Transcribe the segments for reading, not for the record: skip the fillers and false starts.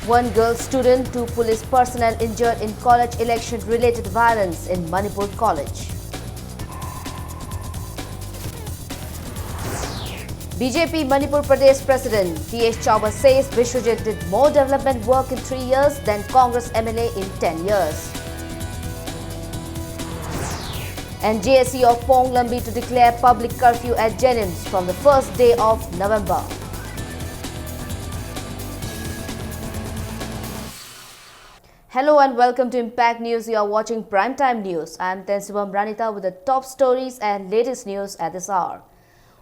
One girl student, 2 police personnel injured in college election-related violence in Manipur College. BJP Manipur Pradesh President T.H. Chauba says Vishwajit did more development work in 3 years than Congress MLA in 10 years. And JSE of Pong Lambi to declare public curfew at Jenims from the first day of November. Hello and welcome to Impact News. You are watching Primetime News. I am Tensivam Ranita with the top stories and latest news at this hour.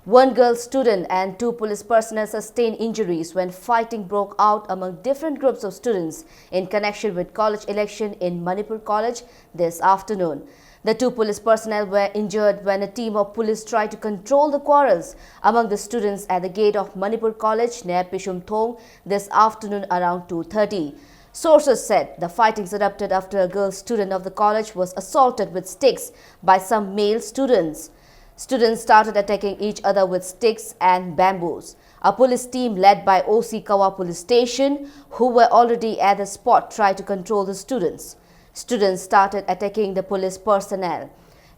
One girl student and 2 police personnel sustained injuries when fighting broke out among different groups of students in connection with college election in Manipur College this afternoon. The 2 police personnel were injured when a team of police tried to control the quarrels among the students at the gate of Manipur College near Pishum Thong this afternoon around 2:30. Sources said the fightings erupted after a girl student of the college was assaulted with sticks by some male students. Students started attacking each other with sticks and bamboos. A police team led by OC Kawa Police Station, who were already at the spot, tried to control the students. Students started attacking the police personnel.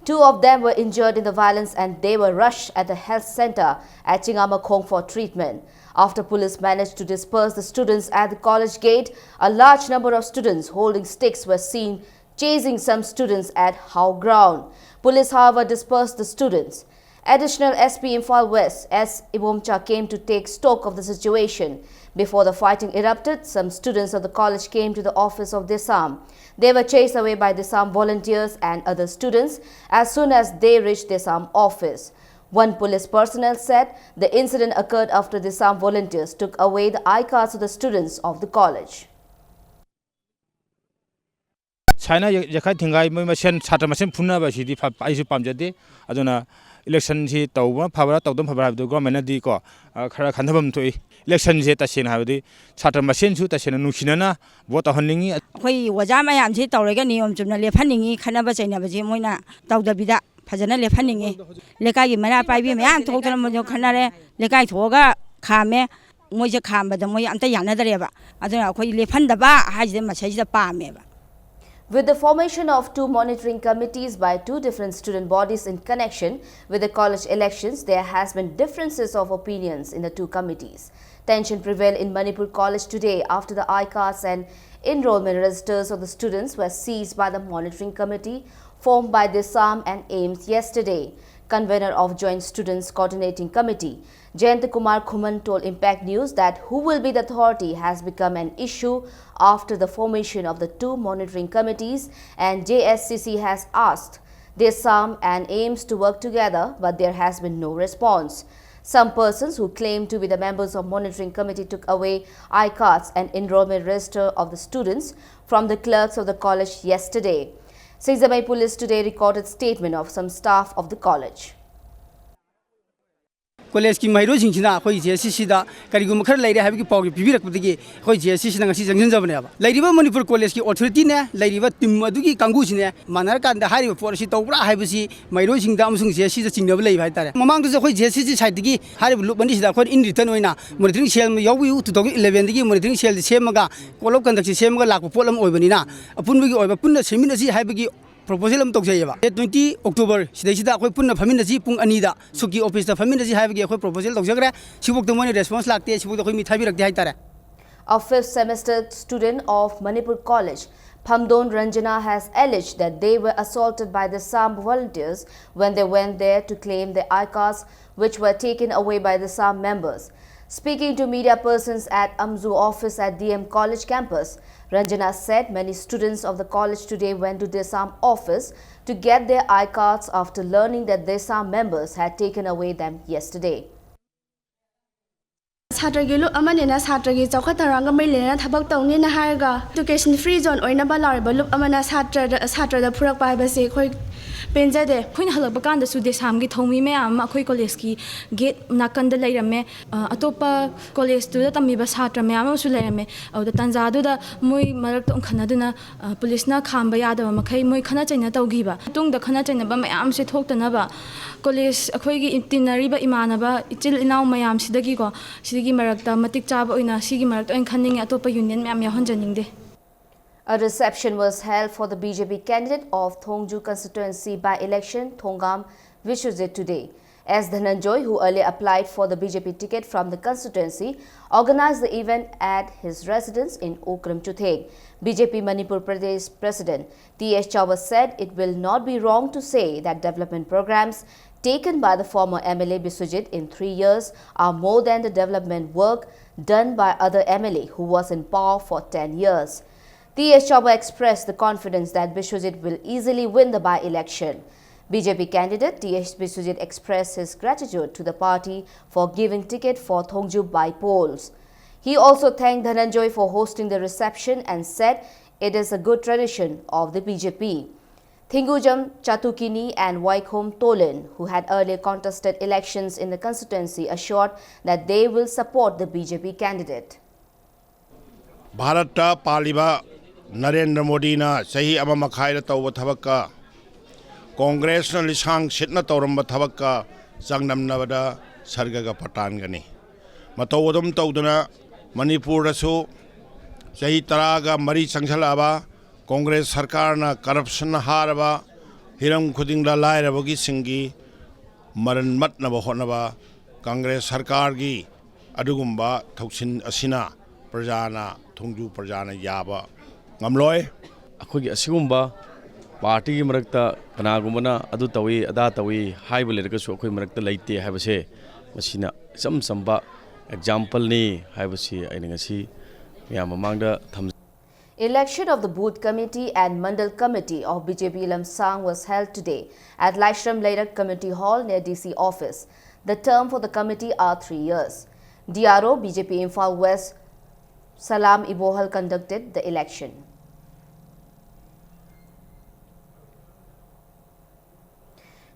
2 of them were injured in the violence and they were rushed at the health center at Chingamakhong for treatment. After police managed to disperse the students at the college gate, a large number of students holding sticks were seen chasing some students at How Ground. Police, however, dispersed the students. Additional SP Imphal West S. Ibomcha came to take stock of the situation. Before the fighting erupted, some students of the college came to the office of Desam. They were chased away by Desam volunteers and other students as soon as they reached Desam office. One police personnel said the incident occurred after the Desam volunteers took away the I-cards of the students of the college. China yakai thingai mai masen chatra masen phunna ba sidi aisu pamjade aduna election si tawba phabara tawdam phabara do government di ko khara khandabam thoi election je tasen habdi chatra masen su tasen nusinana vote honningi khoi waja mayam si tawrega niyom chumna lephaningi khanaba chaina baji moina tawdabida phajana lephaningi lekai gi mara paibi mayam thokthana mo khanare lekai thoga khame moje khambada moy amta yanadareba aduna khoi lephandaba hajide masajida pameba. With the formation of 2 monitoring committees by 2 different student bodies in connection with the college elections, there has been differences of opinions in the 2 committees. Tension prevailed in Manipur College today after the I-cards and enrollment registers of the students were seized by the monitoring committee formed by Desam and AIMS yesterday. Convener of Joint Students Coordinating Committee, Jayant Kumar Khuman, told Impact News that who will be the authority has become an issue after the formation of the 2 monitoring committees, and JSCC has asked Desam and AIMS to work together, but there has been no response. Some persons who claim to be the members of monitoring committee took away I-cards and enrollment register of the students from the clerks of the college yesterday. Singzamai police today recorded statement of some staff of the college. College ki mairo jingchina khoi JSCC da karigum khar laire habi ki paw ki bibirak pudigi khoi JSCC nang si jangjan jabne ba lairiba Manipur College ki authority ne lairiba tim adugi kangu sine manar kan da hari policy tawbra haibisi mairo jingda amsung JSCC da jingnab lei bai tare mamang du khoi JSCC side digi hari lu bani sida khoi in return oina monitoring cell yawu 2011 digi monitoring cell semaga kolop conduct semaga lakpo polam oibani na apunbi oiba punna semina si haibigi proposal am tokjayeba 20 October sidai akhoi punna faminasi pung anida suki office da faminasi haibagi akhoi proposal tokjagre sibok to moni response lakte sibok akhoi mi thabi rakti haitare. A 5th semester student of Manipur College, Phamdon Ranjana, has alleged that they were assaulted by the SAM volunteers when they went there to claim their I-cards, which were taken away by the SAM members. Speaking to media persons at Amzu office at DM College campus, Ranjana said many students of the college today went to Desam office to get their I-cards after learning that Desam members had taken away them yesterday. Satragi look amanina satragi chaukataranga mailena thabak tawni na harga education free zone oina ba lariba look amana satra da phurak pai base khoi ꯄꯦꯟꯖꯗꯦ ꯑꯩꯈꯣꯏꯅ ꯍꯜꯂꯛꯄ ꯀꯥꯟꯗꯁꯨ ꯗꯦꯁꯥꯝꯒꯤ ꯊꯧꯃꯤ ꯃꯌꯥꯝ ꯑꯃ ꯑꯩꯈꯣꯏ ꯀꯣꯂꯦꯖꯀꯤ get ꯅꯥꯀꯟꯗ ꯂꯩꯔꯝꯃꯦ ꯑꯇꯣꯞꯄ ꯀꯣꯂꯦꯖꯇꯨꯗ ꯇꯝꯃꯤꯕ ꯁꯥꯇ꯭ꯔ ꯃꯌꯥꯝ ꯑꯃꯁꯨ ꯂꯩꯔꯝꯃꯦ ꯑꯗꯨꯗ ꯇꯥꯟꯖꯥꯗꯨꯗ ꯃꯣꯏ ꯃꯔꯛꯇ ꯑꯣꯟꯈꯠꯅꯗꯨꯅ ꯄꯨꯂꯤꯁꯅ ꯈꯥꯝꯕ ꯌꯥꯗꯕ ꯃꯈꯩ ꯃꯣꯏ ꯈꯠꯅ ꯆꯩꯅ ꯇꯧꯈꯤꯕ ꯃꯇꯨꯡꯗ ꯈꯠꯅ ꯆꯩꯅꯕ ꯃꯌꯥꯝꯁꯦ ꯊꯣꯛꯇꯅꯕ ꯀꯣꯂꯦꯖ ꯑꯩꯈꯣꯏꯒꯤ ꯇꯤꯟꯅꯔꯤꯕ ꯏꯃꯥꯟꯅꯕ ꯏꯆꯤꯜ ꯏꯅꯥꯎ ꯃꯌꯥꯝꯁꯤꯗꯒꯤꯀꯣ ꯁꯤꯒꯤ ꯃꯔꯛꯇ ꯃꯇꯤꯛ ꯆꯥꯕ ꯑꯣꯏꯅ ꯁꯤꯒꯤ ꯃꯔꯛꯇ ꯑꯣꯏꯅ khanningge ꯑꯇꯣꯞꯄ ꯌꯨꯅꯤꯌꯟ ꯃꯌꯥꯝ ꯌꯥꯎꯍꯟꯖꯅꯤꯡꯗꯦ A reception was held for the BJP candidate of Thongju constituency by-election Thongam Vishwajit today. S. Dhananjoy, who earlier applied for the BJP ticket from the constituency, organized the event at his residence in Okram Chutheg. BJP Manipur Pradesh President T.S. Chauba said it will not be wrong to say that development programs taken by the former MLA Biswajit in 3 years are more than the development work done by other MLA who was in power for 10 years. T.S. Chauba expressed the confidence that Biswajit will easily win the by-election. BJP candidate T.S. Biswajit expressed his gratitude to the party for giving ticket for Thongju by polls. He also thanked Dhananjoy for hosting the reception and said it is a good tradition of the BJP. Thingujam Chatukini and Vaikhom Tolen, who had earlier contested elections in the constituency, assured that they will support the BJP candidate. Bharata Paliba Narendra Modi na sahi ama makhaira tawba thabakka Congress na lisang sitna tawramba thabakka sangnamnabada sargaga patangani matawdum tawduna Manipur rasu sahi taraga mari changsalaba Congress sarkar na corruption haraba hiram khudingla lairabagi singi maran matnaba honaba Congress sarkar gi adugumba thoksin asina prajana Thongju prajana yaba ngamloi ꯑꯩꯈꯣꯏꯒꯤ ꯑꯁꯤꯒꯨꯝꯕ ꯄꯥꯔꯇꯤꯒꯤ ꯃꯔꯛꯇ ꯀꯅꯥꯒꯨꯝꯕꯅ ꯑꯗꯨ ꯇꯧꯏ ꯑꯗꯥ ꯇꯧꯏ ꯍꯥꯏꯕ ꯂꯩꯔꯒꯁꯨ ꯑꯩꯈꯣꯏ ꯃꯔꯛꯇ ꯂꯩꯇꯦ ꯍꯥꯏꯕꯁꯦ ꯃꯁꯤꯅ ꯏꯆꯝ ꯆꯝꯕ ꯑꯦꯛꯖꯥꯝꯄꯜꯅꯤ ꯍꯥꯏꯕꯁꯤ ꯑꯩꯅ ꯉꯁꯤ ꯃꯌꯥꯝ ꯃꯃꯥꯡꯗ ꯊꯝꯖꯩ. Election of the Booth Committee and Mandal Committee of BJP Lamsang was held today at Laishram Leirak Committee Hall near DC office. The term for the committee are 3 years. DRO BJP Imphal West Salam Ibohal conducted the election.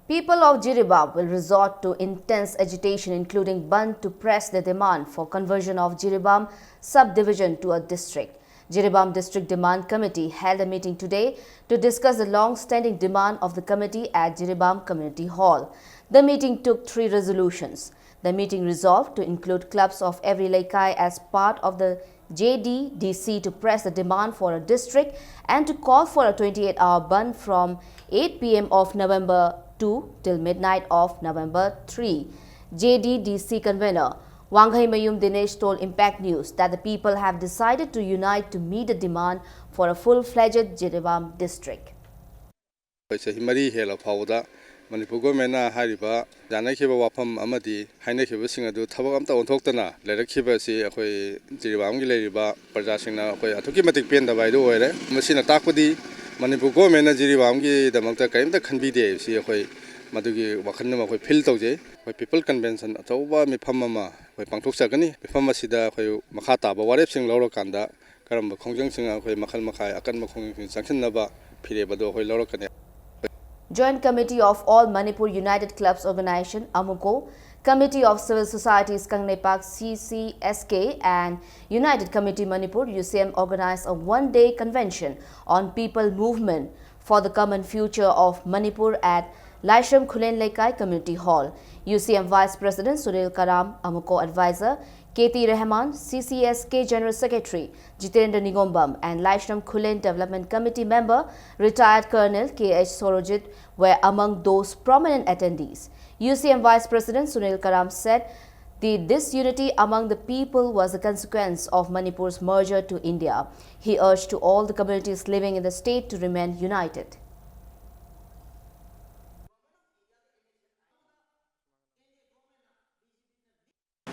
People of Jiribam will resort to intense agitation including Bandh to press their demand for conversion of Jiribam subdivision to a district. Jiribam District Demand Committee held a meeting today to discuss the long-standing demand of the committee at Jiribam Community Hall. The meeting took 3 resolutions. The meeting resolved to include clubs of every Laikai as part of the JDDC to press the demand for a district and to call for a 28-hour Bandh from 8 p.m. of November 2 till midnight of November 3. JDDC convener Wanghai Mayum Dinesh told Impact News that the people have decided to unite to meet the demand for a full-fledged Jiribam district. Manipur government na hariba janakhiba wafam amadi hainakhiba sing adu thabak amta onthoktana lerakhiba si akhoi Jiribam gi leiriba praja singna akhoi athuki matik penda bai do oire masina takpadi Manipur government na Jiribam gi damakta kaimta khanbi de si akhoi madugi wakhanna akhoi feel tawje akhoi people convention atawba mifam ama akhoi pangthok sakani mifam asida akhoi makha taba warep sing lawra kanda karamba khongjang sing akhoi makhal makhai akan makhong sing sanchinaba phireba do akhoi lawra kane. Joint Committee of All Manipur United Clubs Organization Amuko, Committee of Civil Societies Kangnepak CCSK and United Committee Manipur UCM organized a one-day convention on people movement for the common future of Manipur at Laishram Khulen Laikai Community Hall. UCM Vice President Sunil Karam, Amuko Advisor K.T. Rahman, CCSK General Secretary Jitendra Nigombam and Laishram Khulen Development Committee member retired Colonel K.H. Sorojit were among those prominent attendees. UCM Vice President Sunil Karam said this unity among the people was a consequence of Manipur's merger to India. He urged to all the communities living in the state to remain united.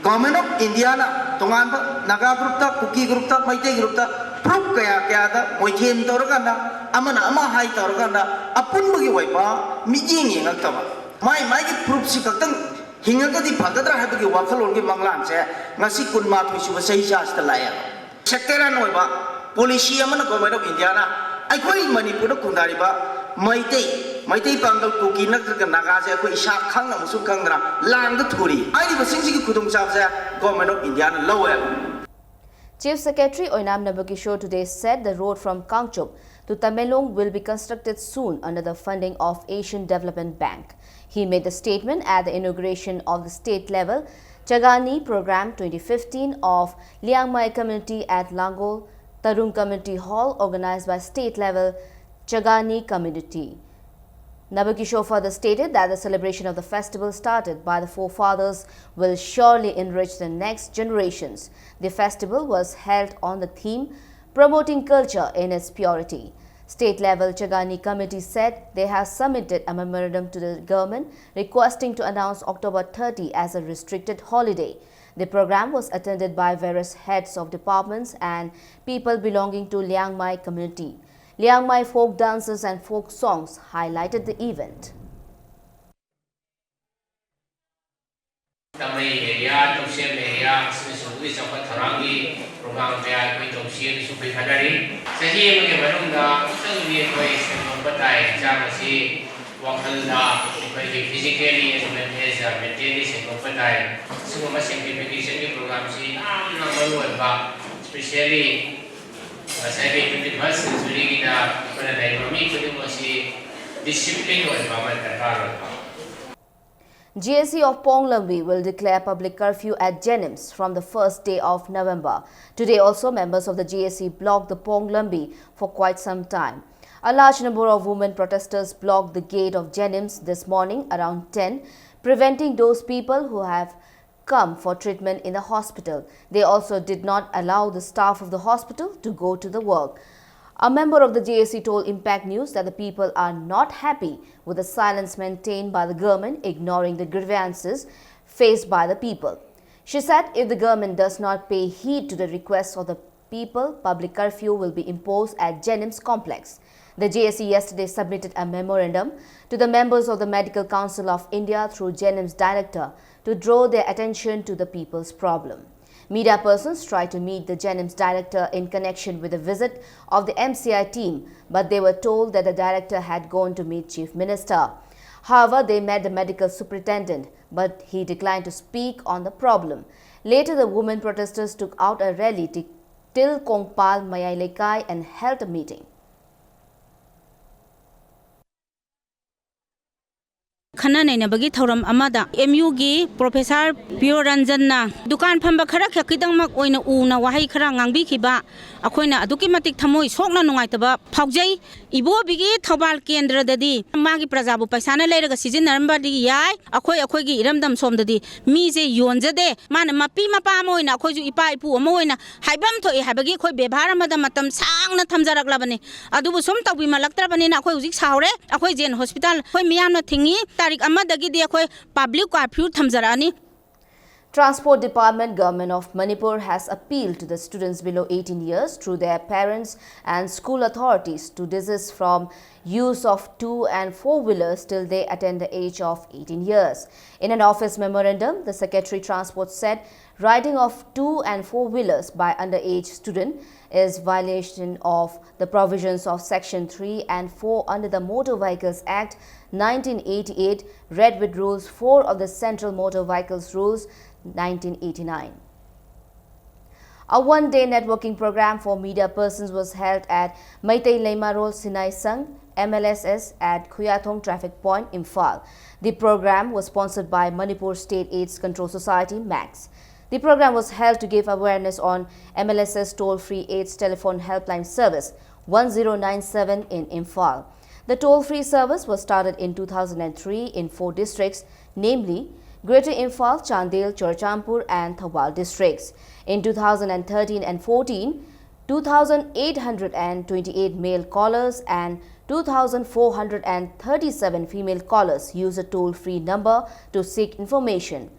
Government of India na tonganba Naga group ta Kuki group ta Maite group ta proof kaya da moithem toraganda amana ama hai toraganda apun bagi waipa mijing ngaktawa mai gi proof si kaktang hingaga di bhagadra habagi wakhalon gi manglan se ngasi kunma thuisu ba sei sa sta laya sector an oiba policy amana Government of India na aikoi Manipur kundari ba Maite Maitai Pangal Kuki Natraka Nagaja, Ishak Kanga Musukanga, Lang the Turi. I live a Singing Kudum Chabza, Government of India, lower. Chief Secretary Oinam Nabakishore today said the road from Kangchup to Tamelong will be constructed soon under the funding of Asian Development Bank. He made the statement at the inauguration of the state-level Chagani Program 2015 of Liang Mai Community at Langol Tarung Community Hall, organized by state-level Chagani Community. Nabakishore further stated that the celebration of the festival started by the forefathers will surely enrich the next generations. The festival was held on the theme promoting culture in its purity. State-level Chagani committee said they have submitted a memorandum to the government requesting to announce October 30 as a restricted holiday. The program was attended by various heads of departments and people belonging to Liang Mai community. Liang Mai folk dances and folk songs highlighted the event. GSC of Ponglambi will declare public curfew at Jenims from the first day of November. Today also, members of the GSC blocked the Ponglambi for quite some time. A large number of women protesters blocked the gate of Jenims this morning around 10, preventing those people who have come for treatment in the hospital. They also did not allow the staff of the hospital to go to the work. A member of the GSC told Impact News that the people are not happy with the silence maintained by the government, ignoring the grievances faced by the people. She said if the government does not pay heed to the requests of the people, public curfew will be imposed at Jenims complex. The GSC yesterday submitted a memorandum to the members of the Medical Council of India through Jenims director to draw their attention to the people's problem. Media persons tried to meet the Jenims director in connection with the visit of the MCI team, but they were told that the director had gone to meet Chief Minister. However, they met the medical superintendent, but he declined to speak on the problem. Later, the women protesters took out a rally till Kongpal Mayailekai and held a meeting. खन्ना नैनबगी थौरम अमादा एमयू गी professor पियो रंजनना दुकान फंबा खरा खकिदंगमक ओइना उना वाहै खरा ngangbikhiba अखोइना अदुकी मतिक थमोइ सोकना नुंगाइतबा फाउजै इबोबिगी थौबाल केंद्रददि मागी प्रजाबु पैसाना लेरगा सिजिनरमबादि याय अखोइगी इरमदम सोमददि मीजे योनजदे मान मपी मपा मोइना अखोइजु इपा इपु अमोइना हाइबम थोइ हाइबगी अखोइ बेभार अमदा मतम सांगना थमजरकलाबने अदुबु सोम तौबि मलक्तरबनेना अखोइ हुजिक सावरे अखोइ जेन हॉस्पिटल अखोइ मियामना थिंगी Transport Department, Government of Manipur has appealed to the students below 18 years through their parents and school authorities to desist from use of 2- and 4-wheelers till they attain the age of 18 years. In an office memorandum, the Secretary Transport said riding of 2- and 4-wheelers by underage student is violation of the provisions of Section 3 and 4 under the Motor Vehicles Act 1988, read with Rules 4 of the Central Motor Vehicles Rules 1989. A one-day networking program for media persons was held at Maitai Leimarol Sinai Sangh MLSS at Khuyathong Traffic Point, Imphal. The program was sponsored by Manipur State AIDS Control Society, MAX. The program was held to give awareness on MLSS toll-free AIDS telephone helpline service 1097 in Imphal. The toll-free service was started in 2003 in 4 districts, namely Greater Imphal, Chandel, Churchampur and Thawal districts. In 2013 and 14, 2,828 male callers and 2,437 female callers use a toll-free number to seek information.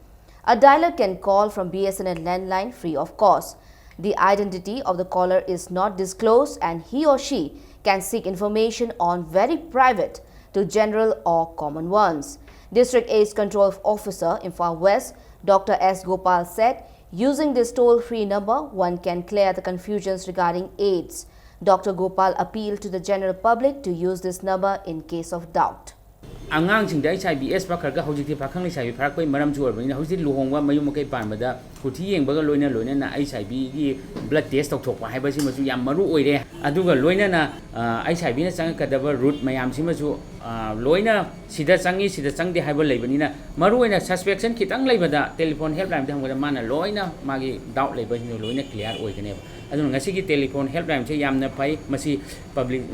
A dialer can call from BSNL landline free of cost. The identity of the caller is not disclosed and he or she can seek information on very private to general or common ones. District AIDS Control Officer Imphal West, Dr. S. Gopal said, using this toll-free number, one can clear the confusions regarding AIDS. Dr. Gopal appealed to the general public to use this number in case of doubt. ꯑꯉꯥꯡꯁꯤꯡꯗ HIV AIDS ꯄꯥꯈꯠꯂꯒ ꯍꯧꯖꯤꯛꯇꯤ ꯄꯥꯈꯪ ꯂꯩꯁꯥꯕꯤ ꯐꯥꯔꯛꯄꯒꯤ ꯃꯔꯝꯁꯨ ꯑꯣꯏꯕꯅꯤꯅ ꯍꯧꯖꯤꯛꯇꯤ ꯂꯨꯍꯣꯡꯕ ꯃꯌꯨꯝ ꯃꯀꯩ ꯄꯥꯟꯕꯗ ꯀꯨꯊꯤ ꯌꯦꯡꯕꯒ ꯂꯣꯏꯅꯅ HIVꯒꯤ blood test ꯇꯧꯊꯣꯛꯄ ꯍꯥꯏꯕꯁꯤꯃꯁꯨ ꯌꯥꯝ ꯃꯔꯨ ꯑꯣꯏꯔꯦ ꯑꯗꯨꯒ ꯂꯣꯏꯅꯅ HIVꯅ ꯆꯪꯉꯛꯀꯗꯕ ꯔꯨꯠ ꯃꯌꯥꯝꯁꯤꯃꯁꯨ ꯂꯣꯏꯅ ꯁꯤꯗ ꯆꯪꯉꯤ ꯁꯤꯗ ꯆꯪꯗꯦ ꯍꯥꯏꯕ ꯂꯩꯕꯅꯤꯅ ꯃꯔꯨꯑꯣꯏꯅ ꯁꯁꯄꯦꯛꯁꯟ ꯈꯤꯇꯪ ꯂꯩꯕꯗ ꯇꯦꯂꯤꯐꯣꯟ ꯍꯦꯜꯞꯂꯥꯏꯟꯗ ꯍꯪꯕꯗ ꯃꯥꯅ ꯂꯣꯏꯅ ꯃꯥꯒꯤ ꯗꯥꯎꯠ ꯂꯩꯕꯁꯤꯡꯗꯨ ꯂꯣꯏꯅ ꯀ꯭ꯂꯤꯌꯥꯔ ꯑꯣꯏꯒꯅꯦꯕ ꯑꯗꯨꯅ ꯉꯁꯤꯒꯤ ꯇꯦꯂꯤꯐꯣꯟ ꯍꯦꯜꯞꯂꯥꯏꯟꯁꯦ ꯌꯥꯝꯅ ꯐꯩ ꯃꯁꯤ ꯄꯕ꯭ꯂꯤꯛ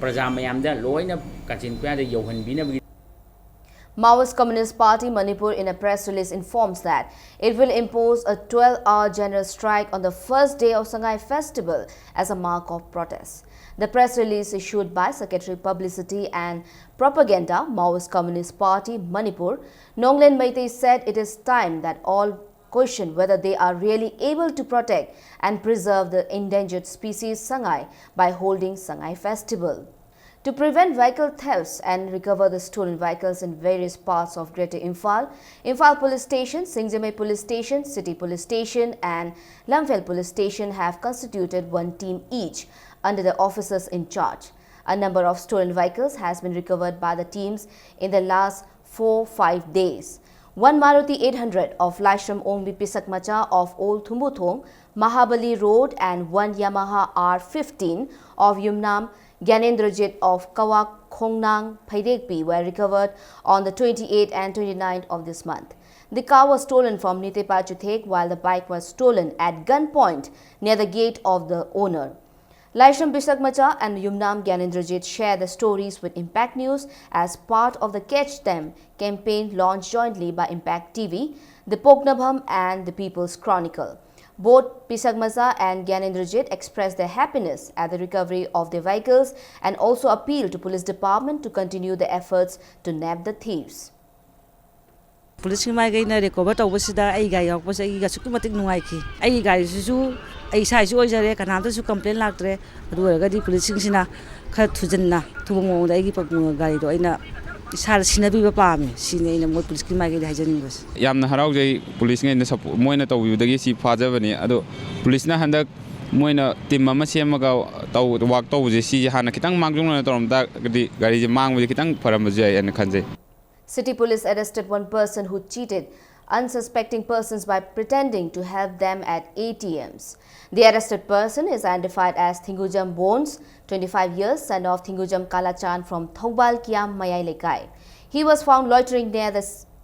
ꯄ꯭ꯔꯖꯥ ꯃꯌꯥꯝꯗ ꯂꯣꯏꯅ ꯀꯥꯆꯤꯟ ꯀꯣꯌꯥꯗ ꯌꯧꯍꯟꯕꯤꯅꯕꯒꯤ Maoist Communist Party Manipur in a press release informs that it will impose a 12-hour general strike on the first day of Sangai festival as a mark of protest. The press release issued by Secretary Publicity and Propaganda, Maoist Communist Party Manipur, Nonglen Meitei said it is time that all question whether they are really able to protect and preserve the endangered species Sangai by holding Sangai festival. To prevent vehicle thefts and recover the stolen vehicles in various parts of Greater Imphal, Imphal Police Station, Singzime Police Station, City Police Station and Lamphel Police Station have constituted one team each under the officers in charge. A number of stolen vehicles has been recovered by the teams in the last 4-5 days. One Maruti 800 of Laishram Ongbi Pisakmacha of Old Thumbuthong, Mahabali Road and one Yamaha R15 of Yumnam Gyanendrajit of Kawak Khongnang Phaidekpi were recovered on the 28th and 29th of this month. The car was stolen from Nitepa Chuthek while the bike was stolen at gunpoint near the gate of the owner. Laishram Bisakmacha and Yumnam Gyanendrajit share the stories with Impact News as part of the Catch Them campaign launched jointly by Impact TV, the Poknabham and the People's Chronicle. Both Pisagmaza and Gyanendrajit expressed their happiness at the recovery of their vehicles and also appealed to police department to continue the efforts to nab the thieves. Police Maigana recover Tobasida, a guy was a Yasukumatic Nuaki. A guy Zu, a size Ojare, Canada to complain lactre, but we are the police in a cut to Jena, to the Egipapunga Guide. Sar sinabi ba paami sine ina mo police ki magi hajan bas yamna harau jai police ngai na support moina taw dagi si phajabani ado police na handak moina team ama semaga taw wak taw je si hana kitang mangjung na torom da gari je mangbu kitang param jai an khanje. City police arrested one person who cheated unsuspecting persons by pretending to help them at ATMs. The arrested person is identified as Thingujam Bones, 25 years, son of Thingujam Kalachan from Thogbal Kiam Mayai Lekai. He was found loitering near the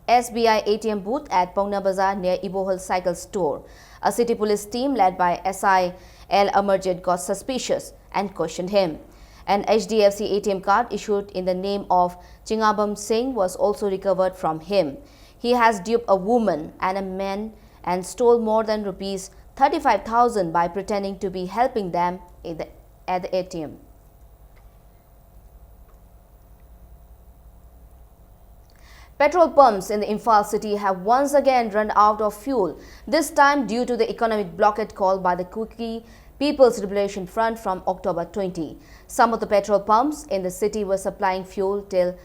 SBI ATM booth at Pongna Bazaar near Ibohal Cycle Store. A city police team led by SI L. Amarjit got suspicious and questioned him. An HDFC ATM card issued in the name of Chingabam Singh was also recovered from him. He has duped a woman and a man and stole more than rupees 35,000 by pretending to be helping them at the ATM. Petrol pumps in the Imphal city have once again run out of fuel, this time due to the economic blockade called by the Kuki People's Liberation Front from October 20. Some of the petrol pumps in the city were supplying fuel till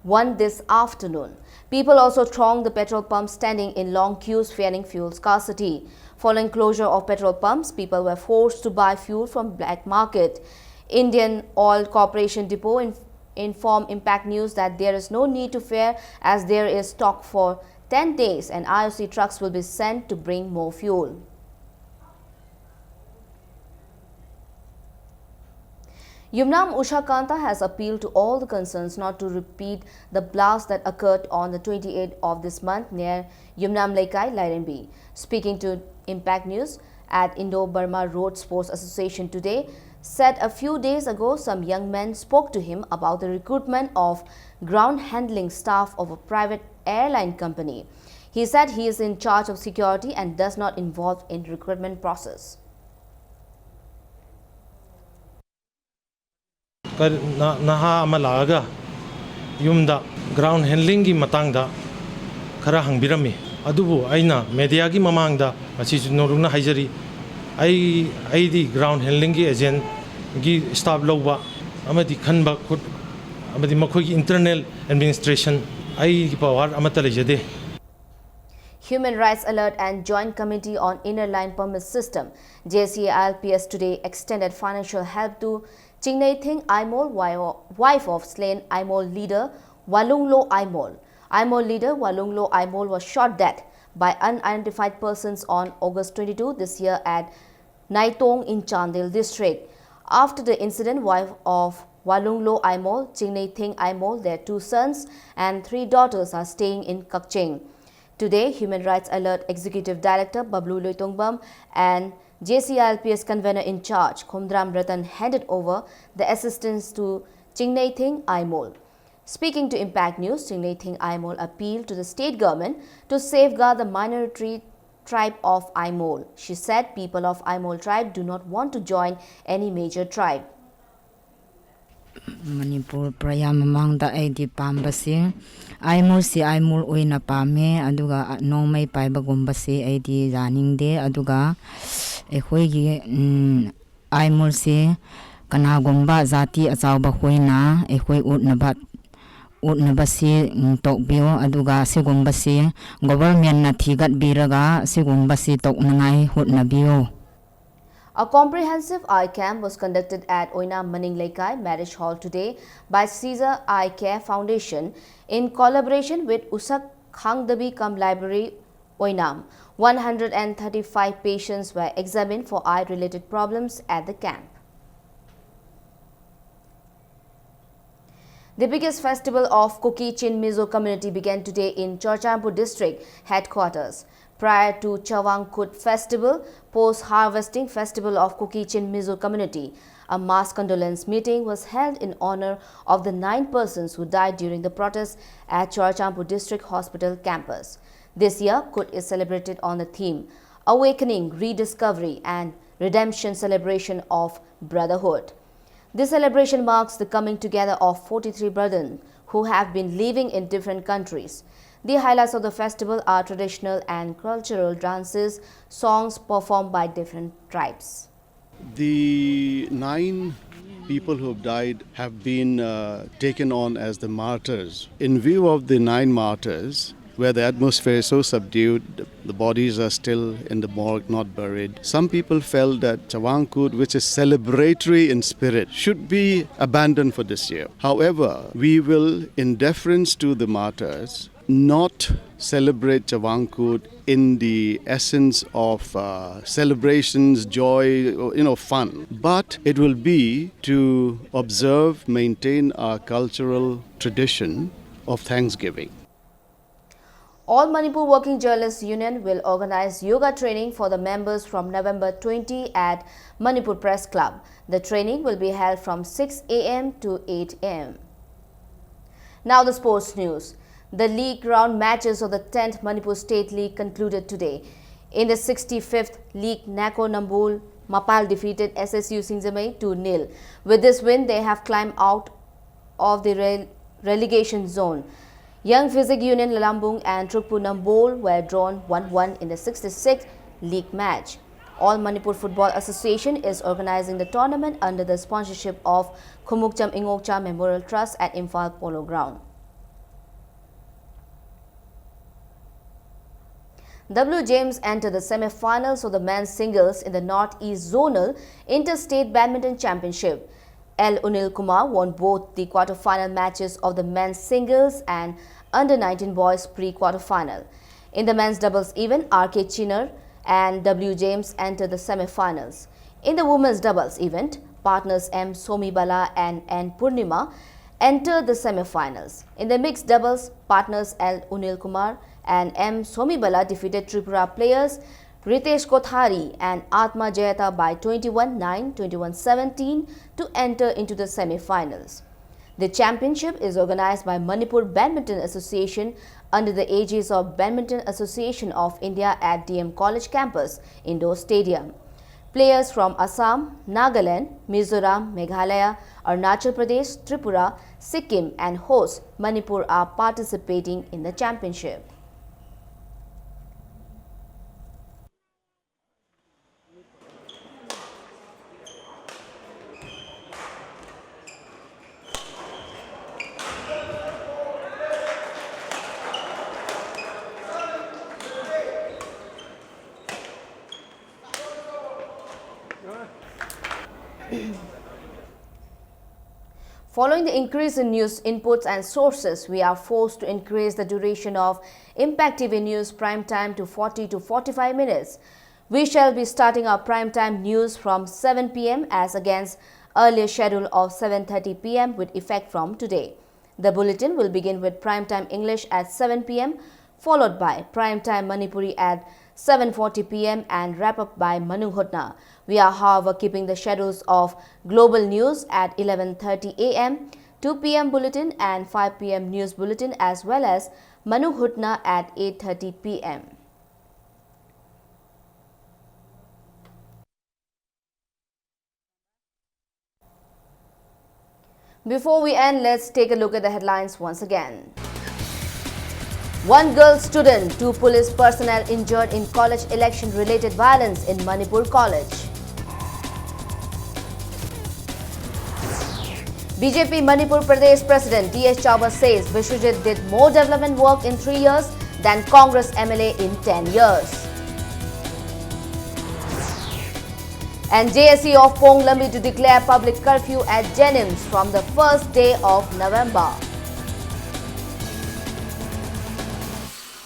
1 this afternoon. People also thronged the petrol pumps standing in long queues fearing fuel scarcity. Following closure of petrol pumps, people were forced to buy fuel from black market. Indian Oil Corporation Depot informed Impact News that there is no need to fear as there is stock for 10 days and IOC trucks will be sent to bring more fuel. Yumnam Usha Kanta has appealed to all the concerns not to repeat the blast that occurred on the 28th of this month near Yumnam Lekai, Lairenbi. Speaking to Impact News at Indo-Burma Road Sports Association today, said a few days ago some young men spoke to him about the recruitment of ground handling staff of a private airline company. He said he is in charge of security and does not involve in recruitment process. Naha amalaga yumda ground handling gi matangda khara hangbirami adubu aina media gi mamangda asi norungna haijari ai di ground handling gi agent gi staff lawba amadi khanba khut amadi makhoi gi internal administration ai gi power amata lejade. Human Rights Alert and Joint Committee on Inner Line Permit System JCALPS today extended financial help to Chingnai Thing Aimol, wife of slain Aimol leader Walunglo Aimol. Aimol leader Walunglo Aimol was shot dead by unidentified persons on August 22 this year at Naitong in Chandil district. After the incident, wife of Walunglo Aimol, Chingney Thing Aimol, their 2 sons and 3 daughters are staying in Kakching. Today, Human Rights Alert Executive Director Bablu Loitongbam and JCILPS convener in charge, Khomdram Ratan, handed over the assistance to Chingney Thing Aimol. Speaking to Impact News, Chingney Thing Aimol appealed to the state government to safeguard the minority tribe of Aimol. She said people of Aimol tribe do not want to join any major tribe. Manipur Praya Mamangda Aidi Pambasi Aimul si Aimul Uina Pame Aduga no may Paibagumbasi Aidi Zaning de Aduga Ehuigi Aimul si Kanagumba Zati Azauba Huina Ehui Utnabasi Tokbio Aduga Segumbasi Government Natigat Biraga Segumbasi Toknangai Hutnabio. A comprehensive eye camp was conducted at Oina Maninglekai Marriage Hall today by Caesar Eye Care Foundation in collaboration with Usak Khangdabi Kam Library, Oinam. 135 patients were examined for eye-related problems at the camp. The biggest festival of Kuki Chin Mizo community began today in Churchandpur district headquarters. Prior to Chawangkut festival, post-harvesting festival of Kuki Chin Mizo community, a mass condolence meeting was held in honor of the 9 persons who died during the protests at Churchandpur district hospital campus. This year, Kut is celebrated on the theme Awakening, Rediscovery and Redemption Celebration of Brotherhood. This celebration marks the coming together of 43 brethren who have been living in different countries. The highlights of the festival are traditional and cultural dances, songs performed by different tribes. The 9 people who have died have been taken on as the martyrs. In view of the 9 martyrs, where the atmosphere is so subdued, the bodies are still in the morgue, not buried. Some people felt that Chawangkut, which is celebratory in spirit, should be abandoned for this year. However, we will, in deference to the martyrs, not celebrate Chawangkut in the essence of celebrations, joy, fun. But it will be to observe, maintain our cultural tradition of Thanksgiving. All Manipur Working Journalists Union will organize yoga training for the members from November 20 at Manipur Press Club. The training will be held from 6 a.m. to 8 a.m. Now the sports news. The league round matches of the 10th Manipur State League concluded today. In the 65th League, Nako Nambul Mapal defeated SSU Singzamei 2-0. With this win, they have climbed out of the relegation zone. Young Physic Union Lalambung and Trukpu Nambol were drawn 1-1 in the 66th league match. All Manipur Football Association is organizing the tournament under the sponsorship of Khumukcham Ingokcha Memorial Trust at Imphal Polo Ground. W. James entered the semi-finals of the men's singles in the Northeast Zonal Interstate Badminton Championship. L. Unil Kumar won both the quarter-final matches of the men's singles and under-19 boys pre-quarter-final. In the men's doubles event, R.K. Chinner and W. James entered the semi-finals. In the women's doubles event, partners M. Somibala and N. Purnima entered the semi-finals. In the mixed doubles, partners L. Unil Kumar and M. Somibala defeated Tripura players Ritesh Kothari and Atma Jayata by 21-9, 21-17 to enter into the semi-finals. The championship is organized by Manipur Badminton Association under the aegis of Badminton Association of India at DM College campus, Indoor Stadium. Players from Assam, Nagaland, Mizoram, Meghalaya, Arunachal Pradesh, Tripura, Sikkim and host Manipur are participating in the championship. Following the increase in news inputs and sources, we are forced to increase the duration of Impact TV News Prime Time to 40 to 45 minutes. We shall be starting our prime time news from 7 p.m. as against earlier schedule of 7:30 p.m. with effect from today. The bulletin will begin with prime time English at 7 p.m. followed by prime time Manipuri at 7:40 p.m. and wrap up by Manu Hutna. We are, however, keeping the schedules of global news at 11:30 a.m., 2 p.m. bulletin and 5 p.m. news bulletin, as well as Manu Hutna at 8:30 p.m. Before we end, let's take a look at the headlines once again. One girl student, 2 police personnel injured in college election-related violence in Manipur College. BJP Manipur Pradesh President T.S. Chauba says Vishwajit did more development work in 3 years than Congress MLA in 10 years. And JSE of Ponglambi to declare public curfew at Jenims from the first day of November.